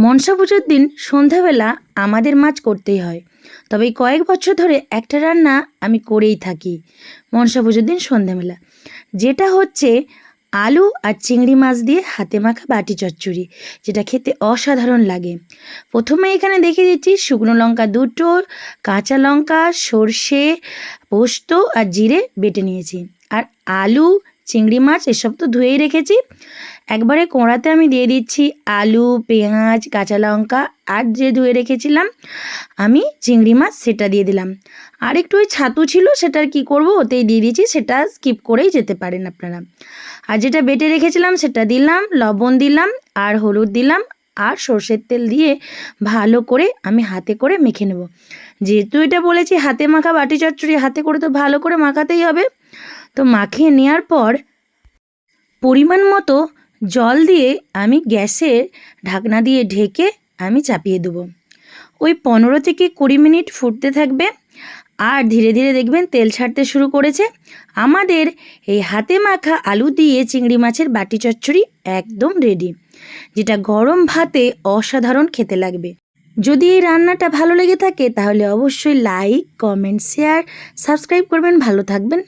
মনসা পুজোর দিন সন্ধ্যাবেলা আমাদের মাছ করতেই হয়। তবে এই কয়েক বছর ধরে একটা রান্না আমি করেই থাকি মনসা পুজোর দিন সন্ধ্যাবেলা, যেটা হচ্ছে আলু আর চিংড়ি মাছ দিয়ে হাতে মাখা বাটি চচ্চড়ি, যেটা খেতে অসাধারণ লাগে। প্রথমে এখানে দেখিয়ে দিচ্ছি, শুকনো লঙ্কা দুটো, কাঁচা লঙ্কা, সর্ষে, পোস্ত আর জিরে বেটে নিয়েছি। আর আলু, চিংড়ি মাছ এসব তো ধুয়েই রেখেছি। একবারে কড়াতে আমি দিয়ে দিচ্ছি আলু, পেঁয়াজ, কাঁচা লঙ্কা আর যে ধুয়ে রেখেছিলাম আমি চিংড়ি মাছ, সেটা দিয়ে দিলাম। আর একটু ওই ছাতু ছিল, সেটার কি করব, ওতেই দিয়ে দিয়েছি, সেটা স্কিপ করেই যেতে পারেন আপনারা। আর যেটা বেটে রেখেছিলাম সেটা দিলাম, লবণ দিলাম আর হলুদ দিলাম আর সর্ষের তেল দিয়ে ভালো করে আমি হাতে করে মেখে নেব। যেহেতু এটা বলেছি হাতে মাখা বাটি চচ্চড়ি, হাতে করে তো ভালো করে মাখাতেই হবে। তো মাখিয়ে নেওয়ার পর পরিমাণ মতো জল দিয়ে আমি গ্যাসের ঢাকনা দিয়ে ঢেকে আমি চাপিয়ে দেবো। ওই 15 থেকে 20 মিনিট ফুটতে থাকবে আর ধীরে ধীরে দেখবেন তেল ছাড়তে শুরু করেছে। আমাদের এই হাতে মাখা আলু দিয়ে চিংড়ি মাছের বাটি চচ্চড়ি একদম রেডি, যেটা গরম ভাতে অসাধারণ খেতে লাগবে। যদি এই রান্নাটা ভালো লেগে থাকে তাহলে অবশ্যই লাইক, কমেন্ট, শেয়ার, সাবস্ক্রাইব করবেন। ভালো থাকবেন।